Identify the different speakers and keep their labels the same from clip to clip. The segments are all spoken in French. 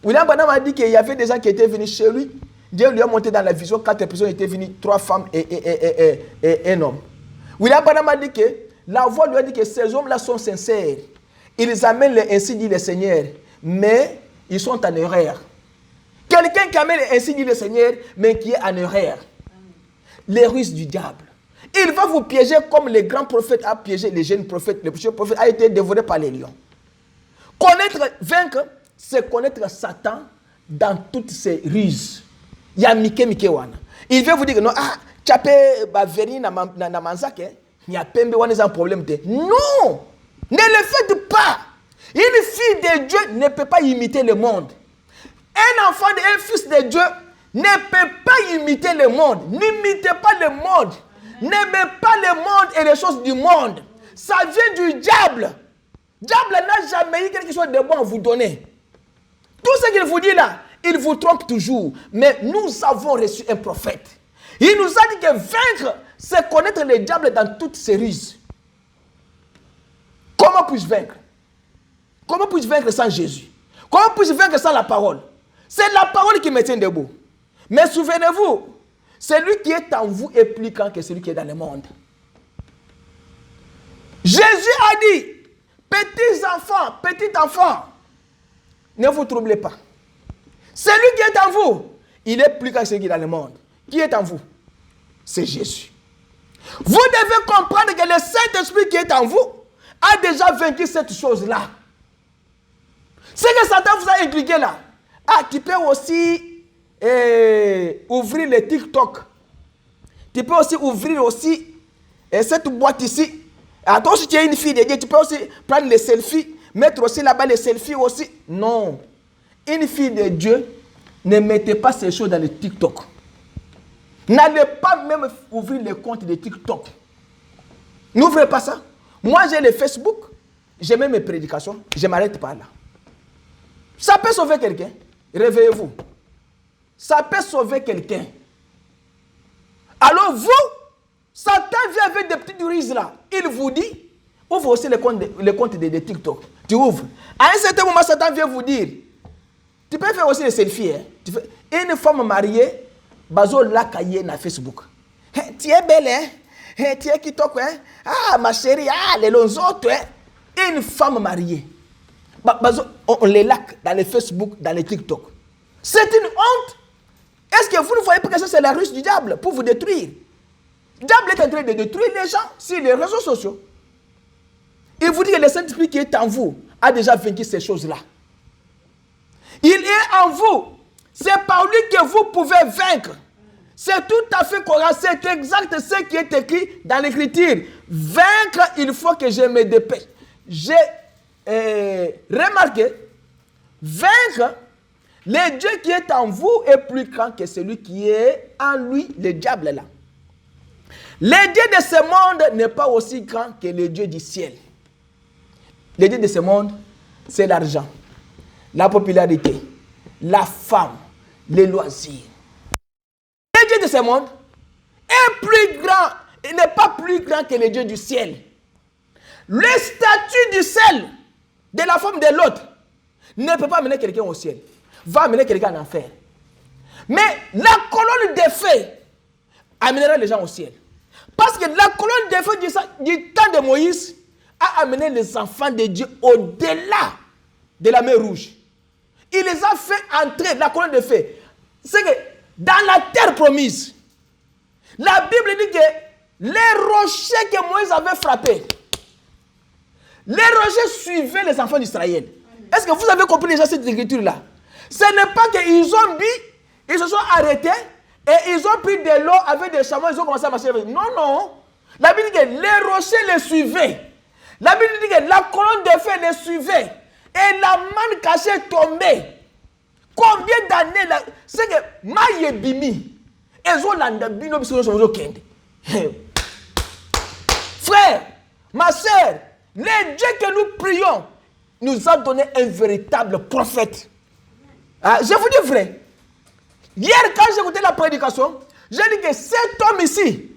Speaker 1: William Branham a dit qu'il y avait des gens qui étaient venus chez lui. Dieu lui a montré dans la vision 4 personnes étaient venues, 3 femmes et un homme. William Branham a dit que la voix lui a dit que ces hommes-là sont sincères. Ils amènent ainsi dit le Seigneur, mais ils sont en erreur. Quelqu'un qui amène ainsi dit le Seigneur, mais qui est en erreur. Les ruses du diable. Il va vous piéger comme le grand prophète a piégé les jeunes prophètes. Le jeune prophète a été dévoré par les lions. Vaincre, c'est connaître Satan dans toutes ses ruses. Il y a Mike Wana. Il veut vous dire que non, tu as venu dans Manzak, il y a un problème. Non! Ne le faites pas! Une fille de Dieu ne peut pas imiter le monde. Un enfant, un fils de Dieu ne peut pas imiter le monde. N'imitez pas le monde. N'aimez pas le monde et les choses du monde. Ça vient du diable. Le diable n'a jamais eu quelque chose de bon à vous donner. Tout ce qu'il vous dit là, il vous trompe toujours. Mais nous avons reçu un prophète. Il nous a dit que vaincre, c'est connaître le diable dans toutes ses ruses. Comment puis-je vaincre? Comment puis-je vaincre sans Jésus? Comment puis-je vaincre sans la parole? C'est la parole qui me tient debout. Mais souvenez-vous, celui qui est en vous est plus grand que celui qui est dans le monde. Jésus a dit, petits enfants, ne vous troublez pas. Celui qui est en vous, il est plus grand que celui qui est dans le monde. Qui est en vous? C'est Jésus. Vous devez comprendre que le Saint-Esprit qui est en vous a déjà vaincu cette chose-là. Ce que Satan vous a inculqué là, tu peux aussi ouvrir le TikTok. Tu peux aussi ouvrir aussi cette boîte ici. Attends, si tu es une fille de Dieu, tu peux aussi prendre les selfies, mettre aussi là-bas les selfies aussi. Non. Une fille de Dieu, ne mettez pas ces choses dans le TikTok. N'allez pas même ouvrir le compte de TikTok. N'ouvrez pas ça. Moi, j'ai le Facebook, j'ai même mes prédications, je ne m'arrête pas là. Ça peut sauver quelqu'un. Réveillez-vous. Ça peut sauver quelqu'un. Alors vous, Satan vient avec des petites ruses là. Il vous dit, ouvre aussi le compte de TikTok. Tu ouvres. À un certain moment, Satan vient vous dire, tu peux faire aussi les selfies. Hein? Une femme mariée, bazo la cahier na Facebook. Hey, tu es belle, hein? Hey, tu es TikTok, hein? Ah, ma chérie, les autres, hein? Une femme mariée. On les laque dans les Facebook, dans les TikTok. C'est une honte. Est-ce que vous ne voyez pas que ça c'est la ruse du diable pour vous détruire? Le diable est en train de détruire les gens sur les réseaux sociaux. Il vous dit que le Saint-Esprit qui est en vous a déjà vaincu ces choses-là. Il est en vous. C'est par lui que vous pouvez vaincre. C'est tout à fait correct. C'est exact ce qui est écrit dans l'Écriture. Vaincre, il faut que je me dépêche. J'ai remarqué, vaincre, le Dieu qui est en vous est plus grand que celui qui est en lui, le diable là. Le Dieu de ce monde n'est pas aussi grand que le Dieu du ciel. Le Dieu de ce monde, c'est l'argent, la popularité, la femme, les loisirs. Le Dieu de ce monde est plus grand, il n'est pas plus grand que le Dieu du ciel. Le statut du ciel de la femme de l'autre ne peut pas amener quelqu'un au ciel, va amener quelqu'un en enfer. Mais la colonne de feu amènera les gens au ciel. Parce que la colonne de feu du temps de Moïse a amené les enfants de Dieu au-delà de la mer Rouge. Il les a fait entrer, la colonne de feu. C'est que dans la terre promise, la Bible dit que les rochers que Moïse avait frappés, les rochers suivaient les enfants d'Israël. Est-ce que vous avez compris déjà cette écriture-là? Ce n'est pas qu'ils ont bu, ils se sont arrêtés et ils ont pris de l'eau avec des chameaux, ils ont commencé à marcher. Non, non. La Bible dit que les rochers les suivaient. La Bible dit que la colonne de feu les suivait. Et la manne cachée tombait. Combien d'années là? C'est que Maïe Bimi. Ils ont l'andabino frère, ma soeur, le Dieu que nous prions nous a donné un véritable prophète. Je vous dis vrai. Hier, quand j'ai écouté la prédication, j'ai dit que cet homme ici,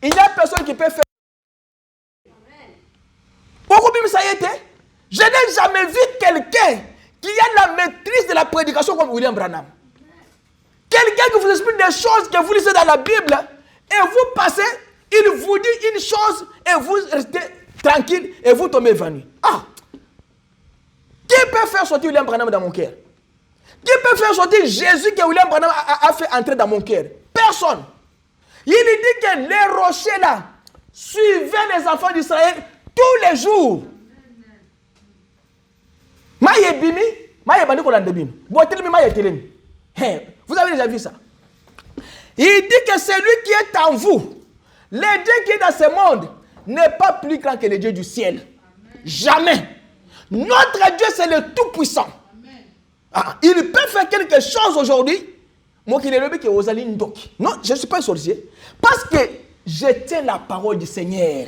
Speaker 1: il n'y a personne qui peut faire. Pourquoi ça y était? Je n'ai jamais vu quelqu'un qui a la maîtrise de la prédication comme William Branham. Quelqu'un qui vous explique des choses que vous lisez dans la Bible et vous passez, il vous dit une chose et vous restez tranquille et vous tombez évanoui. Ah! Qui peut faire sortir William Branham dans mon cœur? Qui peut faire sortir Jésus que William Branham a fait entrer dans mon cœur? Personne. Il dit que les rochers là suivaient les enfants d'Israël tous les jours. Vous avez déjà vu ça? Il dit que celui qui est en vous, le Dieu qui est dans ce monde, n'est pas plus grand que le Dieu du ciel. Jamais. Notre Dieu, c'est le Tout-Puissant. Ah, il peut faire quelque chose aujourd'hui. Moi qui l'ai que aux non, je ne suis pas un sorcier. Parce que je tiens la parole du Seigneur.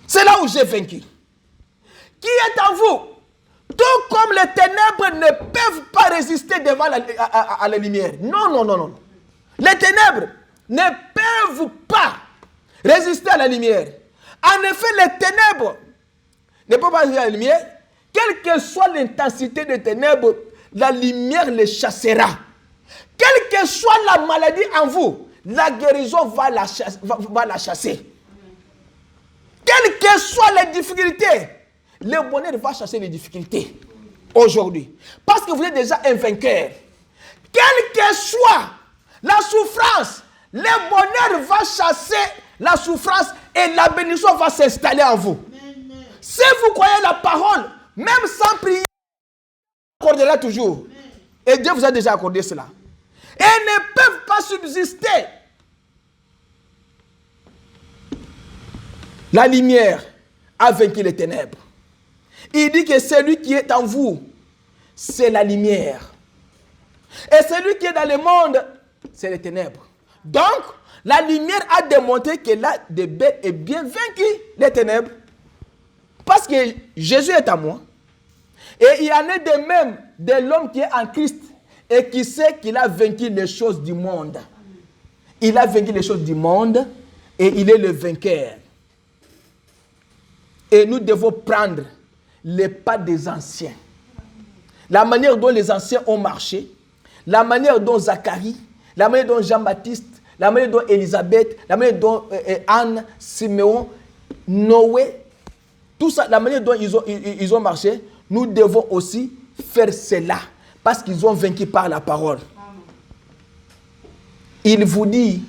Speaker 1: C'est là où j'ai vaincu. Qui est en vous? Tout comme les ténèbres ne peuvent pas résister devant à la lumière. Non, non, non, non. Les ténèbres ne peuvent pas résister à la lumière. En effet, les ténèbres ne peuvent pas résister à la lumière. Quelle que soit l'intensité des ténèbres, la lumière les chassera. Quelle que soit la maladie en vous, la guérison va la chasser. Quelles que soient les difficultés, le bonheur va chasser les difficultés aujourd'hui. Parce que vous êtes déjà un vainqueur. Quelle que soit la souffrance, le bonheur va chasser la souffrance et la bénédiction va s'installer en vous. Amen. Si vous croyez la parole, même sans prier, vous accordera toujours. Amen. Et Dieu vous a déjà accordé cela. Et ne peuvent pas subsister. La lumière a vaincu les ténèbres. Il dit que celui qui est en vous, c'est la lumière. Et celui qui est dans le monde, c'est les ténèbres. Donc, la lumière a démontré qu'elle a de bel et bien vaincu les ténèbres. Parce que Jésus est en moi. Et il y en a de même de l'homme qui est en Christ et qui sait qu'il a vaincu les choses du monde. Il a vaincu les choses du monde et il est le vainqueur. Et nous devons prendre les pas des anciens. La manière dont les anciens ont marché, la manière dont Zacharie, la manière dont Jean-Baptiste, la manière dont Élisabeth, la manière dont Anne, Siméon, Noé, tout ça, la manière dont ils ont marché, nous devons aussi faire cela. Parce qu'ils ont vaincu par la parole. Il vous dit,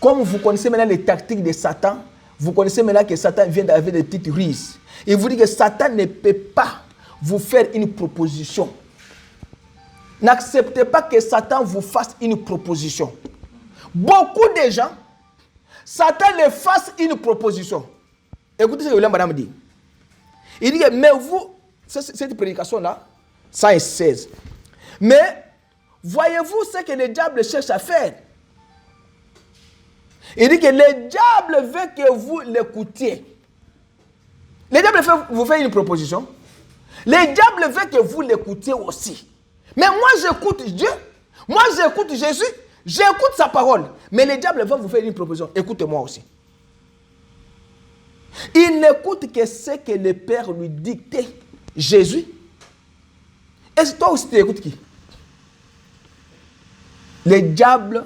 Speaker 1: comme vous connaissez maintenant les tactiques de Satan, vous connaissez maintenant que Satan vient avec des petites ruses. Il vous dit que Satan ne peut pas vous faire une proposition. N'acceptez pas que Satan vous fasse une proposition. Beaucoup de gens, Satan leur fasse une proposition. Écoutez ce que William Branham dit. Il dit que, mais vous, cette prédication-là, 116. Mais, voyez-vous ce que le diable cherche à faire? Il dit que le diable veut que vous l'écoutiez. Le diable vous fait une proposition. Le diable veut que vous l'écoutiez aussi. Mais moi, j'écoute Dieu. Moi, j'écoute Jésus. J'écoute sa parole. Mais le diable va vous faire une proposition. Écoutez-moi aussi. Il n'écoute que ce que le Père lui dicte. Jésus. Est-ce que toi aussi tu écoutes qui? Le diable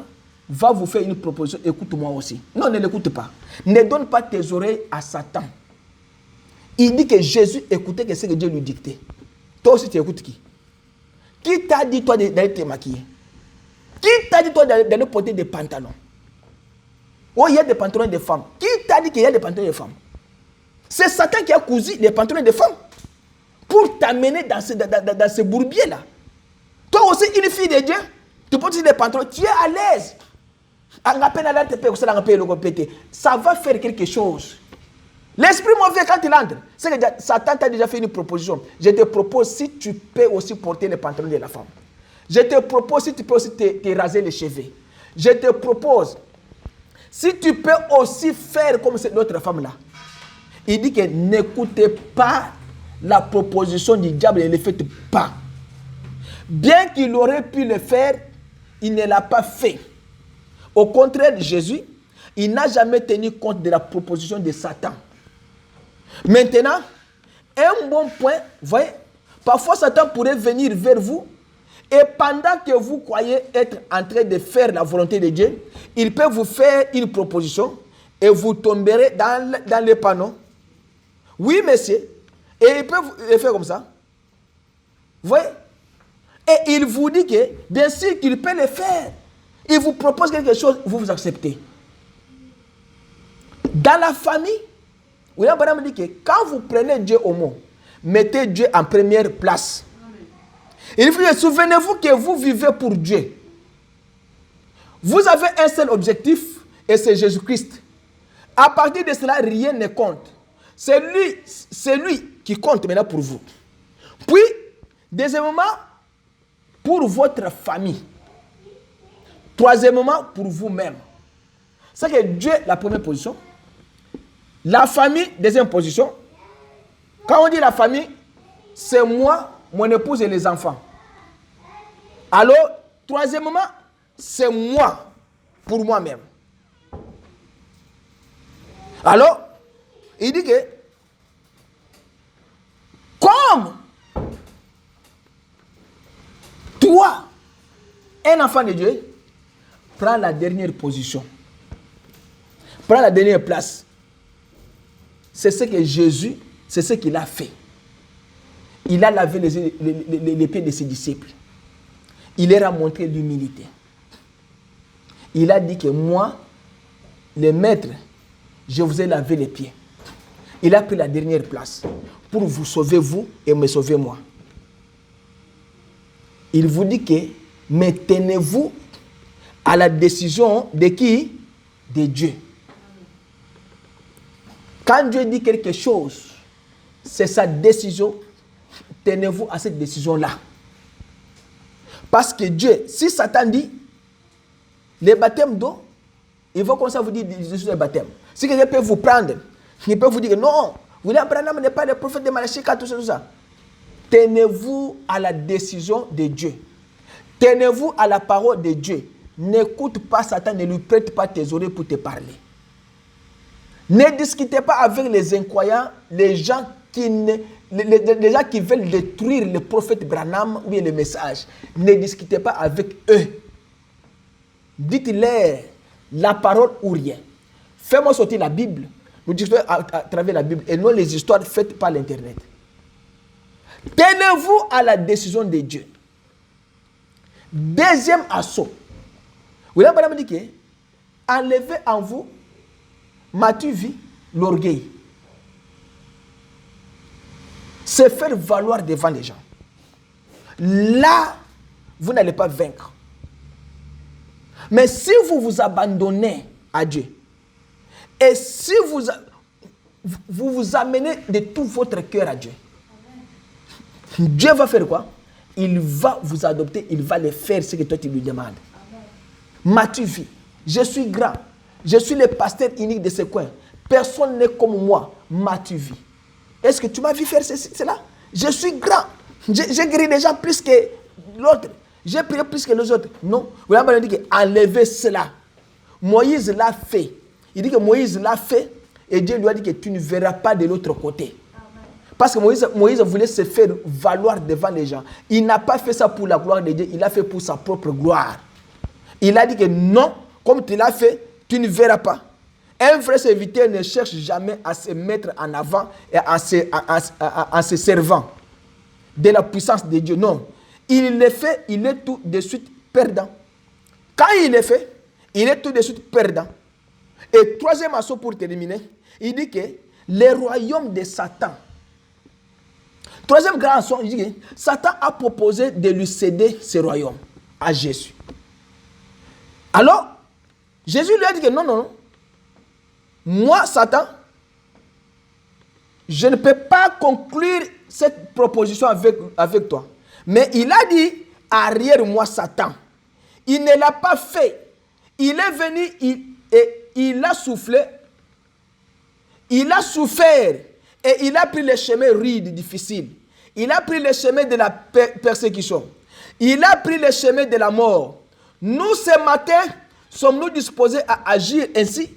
Speaker 1: va vous faire une proposition. Écoute-moi aussi. Non, ne l'écoute pas. Ne donne pas tes oreilles à Satan. Il dit que Jésus écoutait que ce que Dieu lui dictait. Toi aussi tu écoutes qui? Qui t'a dit toi d'aller te maquiller? Qui t'a dit toi d'aller porter des pantalons? Oh, il y a des pantalons de femmes. Qui t'a dit qu'il y a des pantalons de femmes? C'est Satan qui a cousu les pantalons de femmes pour t'amener dans ce bourbier-là. Toi aussi, une fille de Dieu, tu portes des pantalons, tu es à l'aise. Ça va faire quelque chose. L'esprit mauvais, quand il entre, c'est que Satan t'a déjà fait une proposition. Je te propose si tu peux aussi porter les pantalons de la femme. Je te propose si tu peux aussi te raser les cheveux. Je te propose si tu peux aussi faire comme cette autre femme-là. Il dit que n'écoutez pas la proposition du diable et ne le faites pas. Bien qu'il aurait pu le faire, il ne l'a pas fait. Au contraire de Jésus, il n'a jamais tenu compte de la proposition de Satan. Maintenant, un bon point, vous voyez, Parfois, Satan pourrait venir vers vous et pendant que vous croyez être en train de faire la volonté de Dieu, il peut vous faire une proposition et vous tomberez dans les panneaux. Oui, monsieur. Et il peut le faire comme ça. Vous voyez? Et il vous dit que, bien sûr qu'il peut le faire. Il vous propose quelque chose, vous acceptez. Dans la famille, William Branham dit que quand vous prenez Dieu au mot, mettez Dieu en première place. Il faut que souvenez-vous que vous vivez pour Dieu. Vous avez un seul objectif et c'est Jésus-Christ. À partir de cela, rien ne compte. C'est lui qui compte maintenant pour vous. Puis, deuxièmement, pour votre famille. Troisièmement, pour vous-même. C'est que Dieu, la première position. La famille, deuxième position. Quand on dit la famille, c'est moi, mon épouse et les enfants. Alors, troisièmement, c'est moi, pour moi-même. Alors, il dit que, comme toi, un enfant de Dieu, prends la dernière position. Prends la dernière place. C'est ce que Jésus, c'est ce qu'il a fait. Il a lavé les pieds de ses disciples. Il leur a montré l'humilité. Il a dit que moi, le maître, je vous ai lavé les pieds. Il a pris la dernière place pour vous sauver vous et me sauver moi. Il vous dit que maintenez-vous à la décision de qui? De Dieu. Quand Dieu dit quelque chose, c'est sa décision. Tenez-vous à cette décision-là. Parce que Dieu, si Satan dit, les baptêmes d'eau, il va comme ça vous dire les baptêmes. Si quelqu'un peut vous prendre, il peut vous dire que non, William Branham n'est pas le prophète de Malachie, tout ça. Tenez-vous à la décision de Dieu. Tenez-vous à la parole de Dieu. N'écoute pas Satan, ne lui prête pas tes oreilles pour te parler. Ne discutez pas avec les incroyants, les gens qui veulent détruire le prophète Branham ou le message. Ne discutez pas avec eux. Dites-leur la parole ou rien. Fais-moi sortir la Bible. Nous discutons à travers la Bible et non les histoires faites par l'Internet. Tenez-vous à la décision de Dieu. Deuxième assaut. William Branham dit que enlevez en vous, m'as-tu vu, l'orgueil. C'est faire valoir devant les gens. Là, vous n'allez pas vaincre. Mais si vous vous abandonnez à Dieu, et si vous vous amenez de tout votre cœur à Dieu, Dieu va faire quoi? Il va vous adopter, il va le faire ce que toi tu lui demandes. M'as-tu vu? Je suis grand. Je suis le pasteur unique de ce coin. Personne n'est comme moi. M'as-tu vu? Est-ce que tu m'as vu faire cela? Je suis grand. J'ai guéri les gens plus que l'autre. J'ai prié plus que les autres. Non. Vous avez dit enlevez cela. Moïse l'a fait. Il dit que Moïse l'a fait et Dieu lui a dit que tu ne verras pas de l'autre côté. Parce que Moïse voulait se faire valoir devant les gens. Il n'a pas fait ça pour la gloire de Dieu, il l'a fait pour sa propre gloire. Il a dit que non, comme tu l'as fait, tu ne verras pas. Un vrai serviteur ne cherche jamais à se mettre en avant et en se servant de la puissance de Dieu. Non. Il le fait, il est tout de suite perdant. Quand il le fait, il est tout de suite perdant. Et troisième assaut pour terminer, il dit que le royaume de Satan. Troisième grand assaut, il dit que Satan a proposé de lui céder ce royaume à Jésus. Alors, Jésus lui a dit que non. Moi, Satan, je ne peux pas conclure cette proposition avec toi. Mais il a dit, arrière moi Satan. Il ne l'a pas fait. Il est venu et il a soufflé. Il a souffert et il a pris le chemin rude, difficile. Il a pris le chemin de la persécution. Il a pris le chemin de la mort. Nous, ce matin, sommes-nous disposés à agir ainsi?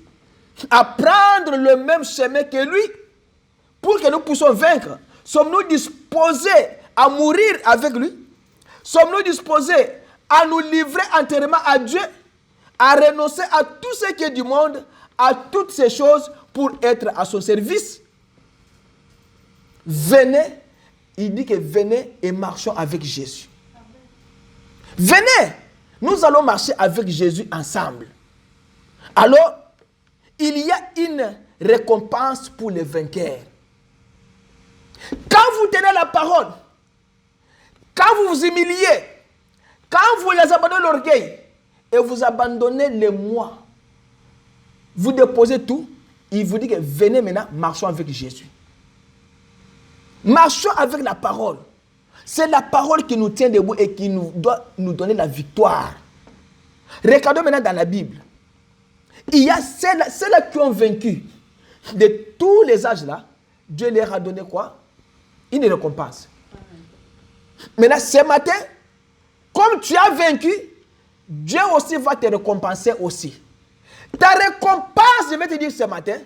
Speaker 1: À prendre le même chemin que lui pour que nous puissions vaincre? Sommes-nous disposés à mourir avec lui? Sommes-nous disposés à nous livrer entièrement à Dieu, à renoncer à tout ce qui est du monde, à toutes ces choses pour être à son service? Venez, il dit que venez et marchons avec Jésus. Venez, nous allons marcher avec Jésus ensemble. Alors, il y a une récompense pour les vainqueurs. Quand vous tenez la parole, quand vous vous humiliez, quand vous les abandonnez l'orgueil et vous abandonnez les moi, vous déposez tout, il vous dit que venez maintenant, marchons avec Jésus. Marchons avec la parole. C'est la parole qui nous tient debout et qui doit nous donner la victoire. Regardons maintenant dans la Bible. Il y a ceux-là qui ont vaincu. De tous les âges là, Dieu leur a donné quoi? Une récompense. Maintenant, ce matin, comme tu as vaincu, Dieu aussi va te récompenser aussi. Ta récompense, je vais te dire ce matin,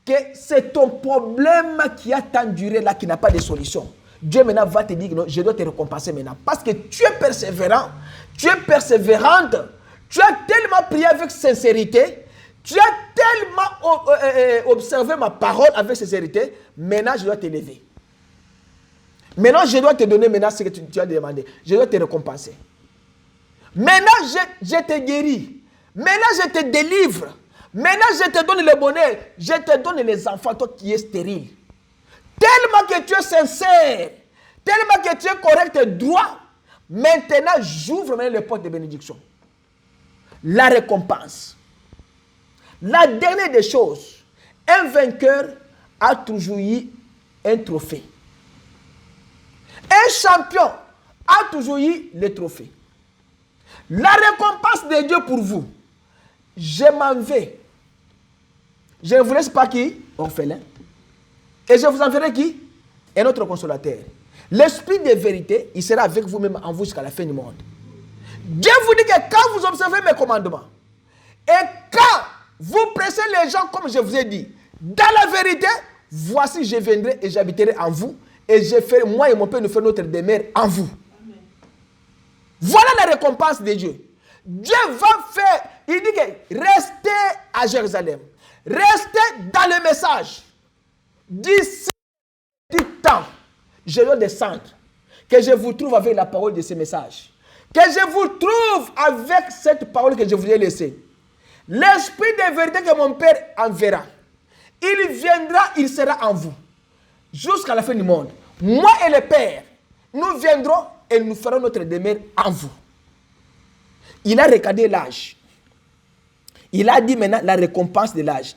Speaker 1: que c'est ton problème qui a tant duré là, qui n'a pas de solution. Dieu maintenant va te dire que non, je dois te récompenser maintenant. Parce que tu es persévérant, tu es persévérante, tu as tellement prié avec sincérité, tu as tellement observé ma parole avec sincérité, maintenant je dois t'élever. Maintenant je dois te donner maintenant ce que tu as demandé. Je dois te récompenser. Maintenant je te guéris. Maintenant je te délivre. Maintenant je te donne le bonheur. Je te donne les enfants, toi qui es stérile. Tellement que tu es sincère, tellement que tu es correct et droit, maintenant j'ouvre maintenant les portes de bénédiction. La récompense. La dernière des choses, un vainqueur a toujours eu un trophée. Un champion a toujours eu le trophée. La récompense de Dieu pour vous, je m'en vais. Je ne vous laisse pas qui? Orphelin. Et je vous enverrai qui? Un autre consolateur. L'esprit de vérité, il sera avec vous-même en vous jusqu'à la fin du monde. Dieu vous dit que quand vous observez mes commandements, et quand vous pressez les gens comme je vous ai dit, dans la vérité, voici je viendrai et j'habiterai en vous, et je ferai, moi et mon Père, nous ferons notre demeure en vous. Amen. Voilà la récompense de Dieu. Dieu va faire, il dit que restez à Jérusalem, restez dans le message. D'ici du temps, je dois descendre, que je vous trouve avec la parole de ce message, que je vous trouve avec cette parole que je vous ai laissée. L'esprit de vérité que mon Père enverra, il viendra, il sera en vous, jusqu'à la fin du monde. Moi et le Père, nous viendrons et nous ferons notre demeure en vous. Il a regardé l'âge. Il a dit maintenant la récompense de l'âge.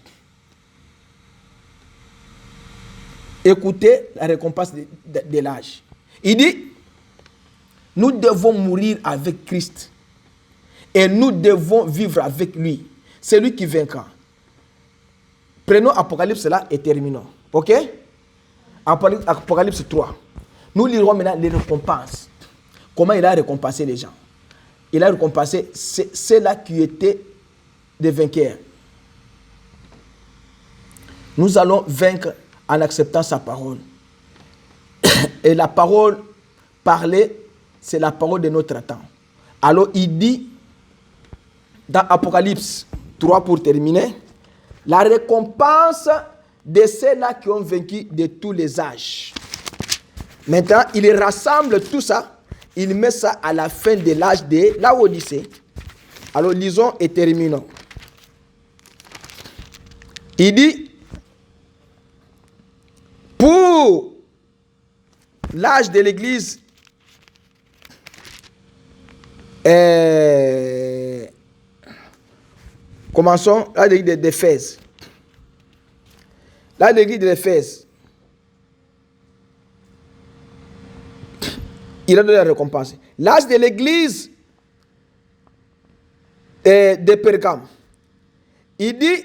Speaker 1: Écoutez la récompense de l'âge. Il dit, nous devons mourir avec Christ et nous devons vivre avec lui. C'est lui qui vaincra. Prenons Apocalypse là et terminons. Ok? Apocalypse 3. Nous lirons maintenant les récompenses. Comment il a récompensé les gens. Il a récompensé ceux-là qui étaient des vainqueurs. Nous allons vaincre en acceptant sa parole. Et la parole parlée, c'est la parole de notre temps. Alors il dit, dans Apocalypse 3 pour terminer, la récompense de ceux-là qui ont vaincu de tous les âges. Maintenant, il rassemble tout ça, il met ça à la fin de l'âge de la Odyssée. Alors lisons et terminons. Il dit, pour l'âge de l'Église, commençons l'âge de l'Église d'Éphèse. L'âge de l'Église d'Éphèse, il a donné la récompense. L'âge de l'Église de Pergame, il dit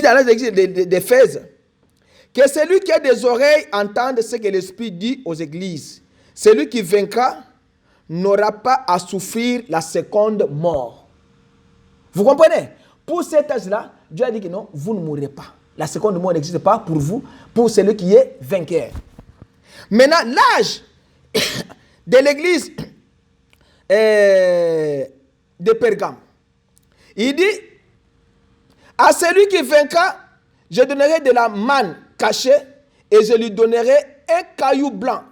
Speaker 1: dans l'âge de l'Église d'Éphèse, que celui qui a des oreilles entende ce que l'Esprit dit aux églises. Celui qui vaincra n'aura pas à souffrir la seconde mort. Vous comprenez? Pour cet âge-là, Dieu a dit que non, vous ne mourrez pas. La seconde mort n'existe pas pour vous, pour celui qui est vainqueur. Maintenant, l'âge de l'église de Pergame. Il dit, à celui qui vaincra, je donnerai de la manne cachée et je lui donnerai un caillou blanc.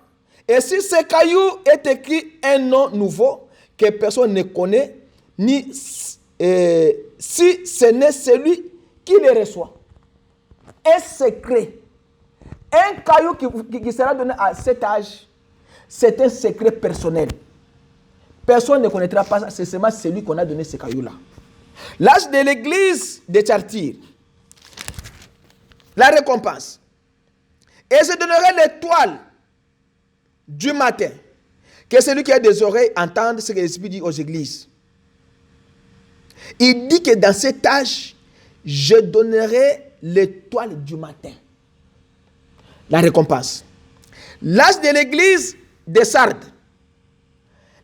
Speaker 1: Et si ce caillou est écrit un nom nouveau que personne ne connaît, ni si ce n'est celui qui le reçoit. Un secret. Un caillou qui sera donné à cet âge, c'est un secret personnel. Personne ne connaîtra pas ça, c'est seulement celui qu'on a donné ce caillou-là. L'âge de l'église de Thyatire, la récompense. Et je donnerai l'étoile du matin, que celui qui a des oreilles entende ce que l'Esprit dit aux églises. Il dit que dans cet âge, je donnerai l'étoile du matin. La récompense. L'âge de l'église de Sardes.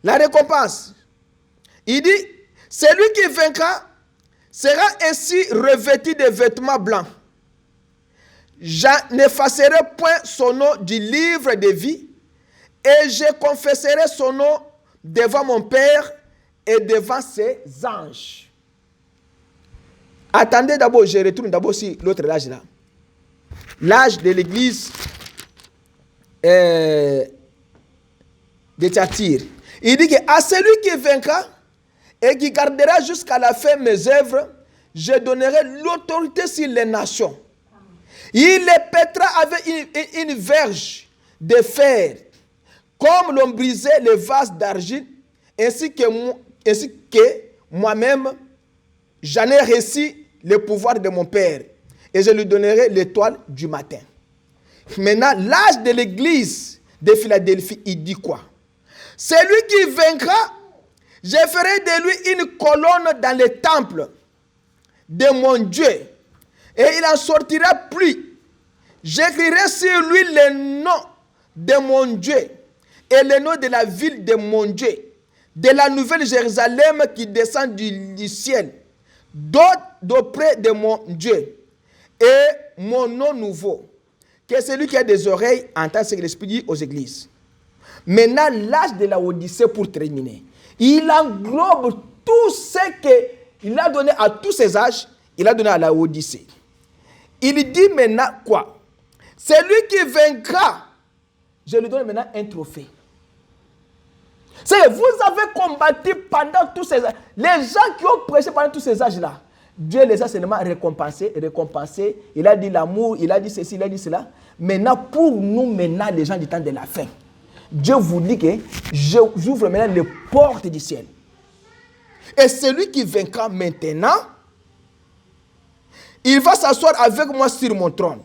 Speaker 1: La récompense. Il dit, celui qui vaincra sera ainsi revêtu de vêtements blancs. Je n'effacerai point son nom du livre de vie et je confesserai son nom devant mon Père et devant ses anges. Attendez d'abord, je retourne d'abord sur l'autre âge là. L'âge de l'église de Thyatire. Il dit qu'à celui qui vaincra et qui gardera jusqu'à la fin mes œuvres, je donnerai l'autorité sur les nations. Il les pètera avec une verge de fer, comme l'on brisait les vases d'argile, ainsi que moi-même, j'en ai reçu le pouvoir de mon Père, et je lui donnerai l'étoile du matin. Maintenant, l'âge de l'église de Philadelphie, il dit quoi? Celui qui vaincra, je ferai de lui une colonne dans le temple de mon Dieu, et il n'en sortira plus. J'écrirai sur lui le nom de mon Dieu et le nom de la ville de mon Dieu, de la nouvelle Jérusalem qui descend du ciel, d'auprès de mon Dieu, et mon nom nouveau, que celui qui a des oreilles entend ce que l'Esprit dit aux églises. Maintenant, l'âge de la Odyssée pour terminer. Il englobe tout ce qu'il a donné à tous ces âges, il a donné à la Odyssée. Il dit maintenant quoi? Celui qui vaincra, je lui donne maintenant un trophée. C'est vous avez combattu pendant tous ces âges. Les gens qui ont prêché pendant tous ces âges-là, Dieu les a seulement récompensés. Il a dit l'amour, il a dit ceci, il a dit cela. Maintenant, pour nous, maintenant, les gens du temps de la fin, Dieu vous dit que j'ouvre maintenant les portes du ciel. Et celui qui vaincra maintenant, il va s'asseoir avec moi sur mon trône.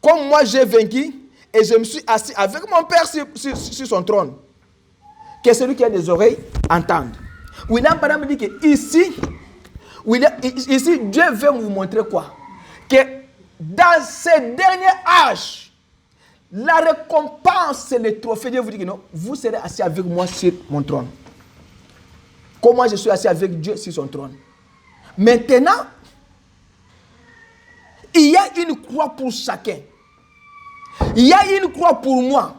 Speaker 1: Comme moi j'ai vaincu et je me suis assis avec mon Père sur son trône. Que celui qui a des oreilles entende. William Branham dit que ici, Dieu veut vous montrer quoi? Que dans ces derniers âges, la récompense, c'est le trophée. Dieu vous dit que non, vous serez assis avec moi sur mon trône. Comme moi je suis assis avec Dieu sur son trône. Maintenant, il y a une croix pour chacun. Il y a une croix pour moi.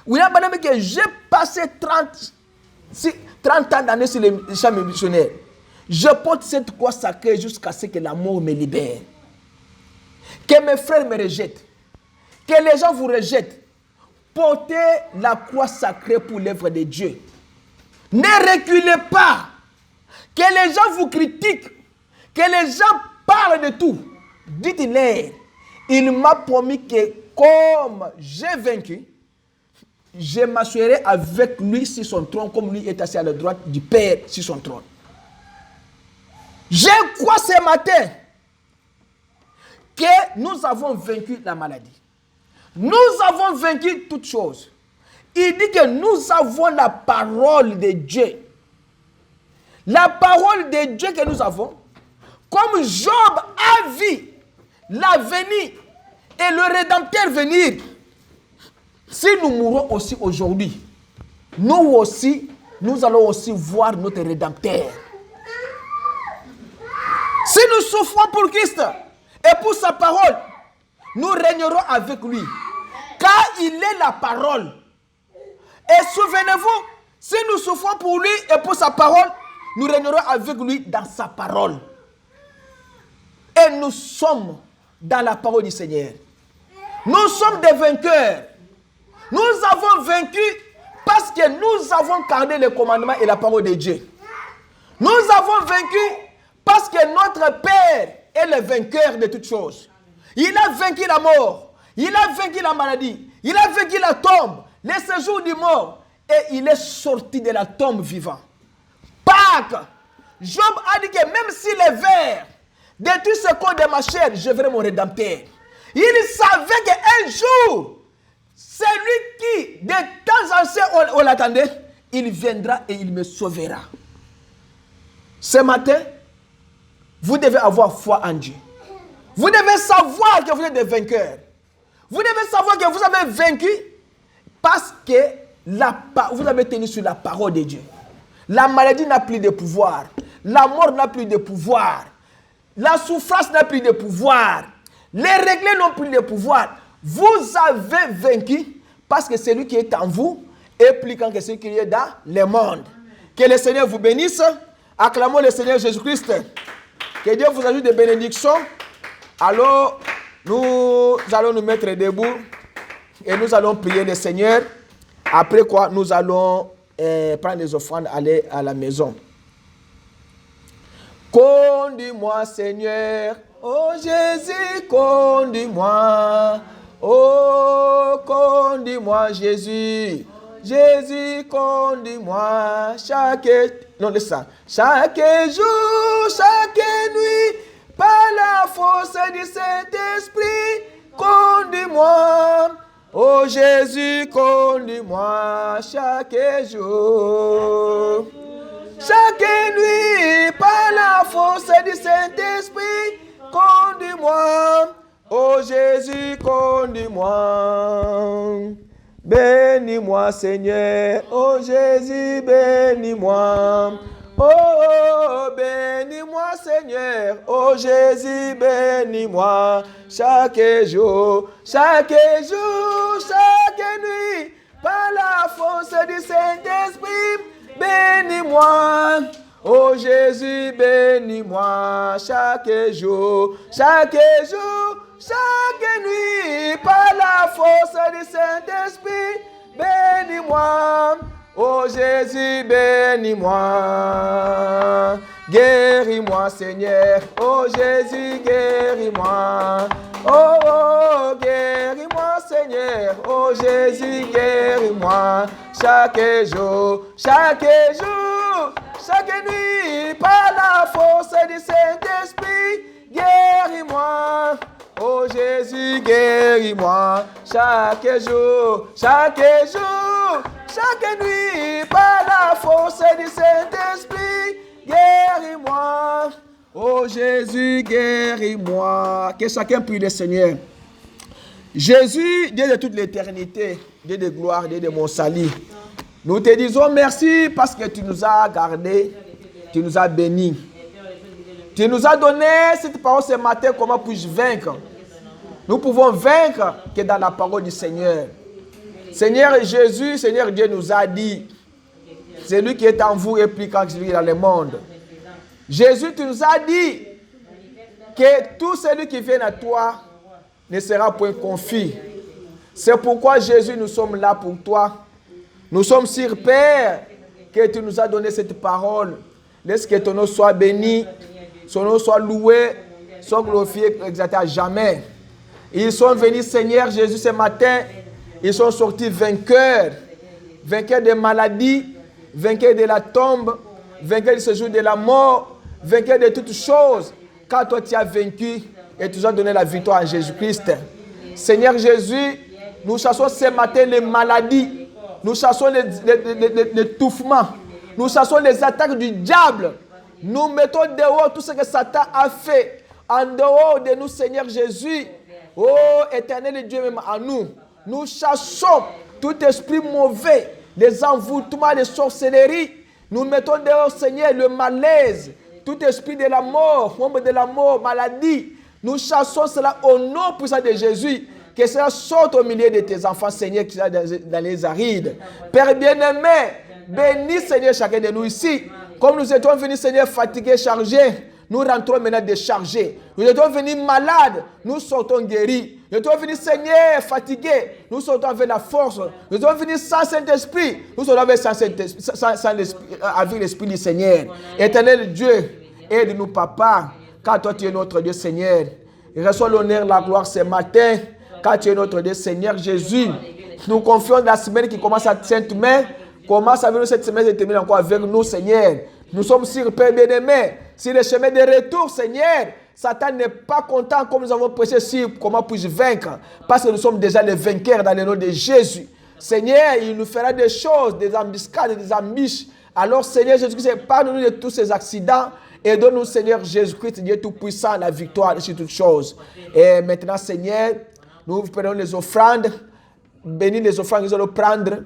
Speaker 1: William Branham dit que j'ai passé 30 ans d'années sur les champs missionnaires. Je porte cette croix sacrée jusqu'à ce que la mort me libère. Que mes frères me rejettent. Que les gens vous rejettent. Portez la croix sacrée pour l'œuvre de Dieu. Ne reculez pas. Que les gens vous critiquent. Que les gens parlent de tout. Dites-leur, il m'a promis que comme j'ai vaincu, je m'assurerai avec lui sur son trône, comme lui est assis à la droite du Père sur son trône. Je crois ce matin que nous avons vaincu la maladie. Nous avons vaincu toutes choses. Il dit que nous avons la parole de Dieu. La parole de Dieu que nous avons, comme Job a vu l'avenir et le Rédempteur venir. Si nous mourons aussi aujourd'hui, nous aussi, nous allons aussi voir notre Rédempteur. Si nous souffrons pour Christ et pour sa parole, nous régnerons avec lui. car il est la parole. Et souvenez-vous, si nous souffrons pour lui et pour sa parole, nous régnerons avec lui dans sa parole. Et nous sommes dans la parole du Seigneur. Nous sommes des vainqueurs. Nous avons vaincu parce que nous avons gardé les commandements et la parole de Dieu. Nous avons vaincu parce que notre Père est le vainqueur de toutes choses. Il a vaincu la mort. Il a vaincu la maladie. Il a vaincu la tombe, le séjour du mort. Et il est sorti de la tombe vivant. Pâques, Job a dit que même si les vers détruisent ce corps de ma chair, je verrai mon Rédempteur. Il savait qu'un jour, celui qui, de temps anciens, on l'attendait, il viendra et il me sauvera. Ce matin, vous devez avoir foi en Dieu. Vous devez savoir que vous êtes des vainqueurs. Vous devez savoir que vous avez vaincu parce que vous avez tenu sur la parole de Dieu. La maladie n'a plus de pouvoir. La mort n'a plus de pouvoir. La souffrance n'a plus de pouvoir. Les règles n'ont plus de pouvoir. Vous avez vaincu parce que celui qui est en vous est plus grand que celui qui est dans le monde. Que le Seigneur vous bénisse. Acclamons le Seigneur Jésus-Christ. Que Dieu vous ajoute des bénédictions. Alors, nous allons nous mettre debout et nous allons prier le Seigneur. Après quoi, nous allons prendre les offrandes, aller à la maison. Conduis-moi, Seigneur. Oh Jésus, conduis-moi. Oh, conduis-moi, Jésus. Jésus, conduis-moi. Chaque jour, chaque nuit, par la force du Saint-Esprit, conduis-moi. Oh Jésus, conduis-moi chaque jour. Chaque nuit, par la force du Saint-Esprit, conduis-moi. Oh Jésus, conduis-moi. Bénis-moi, Seigneur. Oh Jésus, bénis-moi. Oh, bénis-moi, Seigneur. Oh Jésus, bénis-moi. Chaque jour, chaque nuit, par la force du Saint-Esprit, bénis-moi. Oh Jésus, bénis-moi. Chaque jour, chaque nuit, par la force du Saint-Esprit, bénis-moi. Oh Jésus, bénis-moi. Guéris-moi, Seigneur. Oh Jésus, guéris-moi. Oh, guéris-moi, Seigneur. Oh Jésus, guéris-moi. Chaque jour, chaque nuit, par la force du Saint-Esprit, guéris-moi. Oh Jésus, guéris-moi. Chaque jour, chaque nuit, par la force du Saint-Esprit, guéris-moi. Oh Jésus, guéris-moi. Que chacun prie le Seigneur. Jésus, Dieu de toute l'éternité, Dieu de gloire, Dieu de mon salut, nous te disons merci parce que tu nous as gardés, tu nous as bénis. Tu nous as donné cette parole ce matin, comment puis-je vaincre? Nous pouvons vaincre que dans la parole du Seigneur. Seigneur Jésus, Seigneur Dieu nous a dit, celui qui est en vous est plus grand que celui qui est dans le monde. Jésus, tu nous as dit que tout celui qui vient à toi ne sera point confus. C'est pourquoi Jésus, nous sommes là pour toi. Nous sommes sûrs, Père, que tu nous as donné cette parole. Laisse que ton nom soit béni, son nom soit loué, soit glorifié, exalté à jamais. Ils sont venus, Seigneur Jésus, ce matin. Ils sont sortis vainqueurs. Vainqueurs des maladies, vainqueurs de la tombe, vainqueurs du séjour de la mort, vainqueurs de toutes choses. Car toi, tu as vaincu et tu nous as donné la victoire en Jésus-Christ. Seigneur Jésus, nous chassons ce matin les maladies. Nous chassons l'étouffement. Nous chassons les attaques du diable. Nous mettons dehors tout ce que Satan a fait. En dehors de nous, Seigneur Jésus. Oh, éternel Dieu, même en nous. Nous chassons tout esprit mauvais, les envoûtements, les sorcelleries. Nous mettons dehors, Seigneur, le malaise, tout esprit de la mort, ombre de la mort, maladie. Nous chassons cela au nom puissant de Jésus. Que cela sorte au milieu de tes enfants, Seigneur, qui sont dans les arides. Père bien-aimé, bénis, Seigneur, chacun de nous ici. Comme nous étions venus, Seigneur, fatigués, chargés, nous rentrons maintenant déchargés. Nous étions venus malades, nous sortons guéris. Nous étions venus, Seigneur, fatigués, nous sortons avec la force. Nous étions venus sans Saint-Esprit, nous sortons avec l'Esprit du Seigneur. Éternel Dieu, aide-nous, Papa, car toi tu es notre Dieu, Seigneur. Et reçois l'honneur, la gloire ce matin, car tu es notre Dieu, Seigneur Jésus. Nous confions dans la semaine qui commence à cette main. Commence avec nous cette semaine et termine encore avec nous, Seigneur. Nous sommes sur Père bien-aimé, sur le chemin de retour, Seigneur. Satan n'est pas content comme nous avons prêché sur comment puis-je vaincre. Parce que nous sommes déjà les vainqueurs dans le nom de Jésus. Seigneur, il nous fera des choses, des embuscades, des ambiches. Alors, Seigneur Jésus-Christ, pardonne-nous de tous ces accidents. Et donne-nous, Seigneur Jésus-Christ, Dieu Tout-Puissant, la victoire sur toutes choses. Et maintenant, Seigneur, nous prenons les offrandes. Bénis les offrandes que nous allons prendre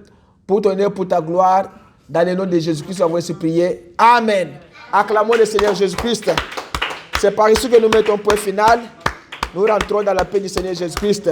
Speaker 1: pour ton honneur, pour ta gloire. Dans le nom de Jésus-Christ, nous avons ainsi prié. Amen. Acclamons le Seigneur Jésus-Christ. C'est par ici que nous mettons point final. Nous rentrons dans la paix du Seigneur Jésus-Christ.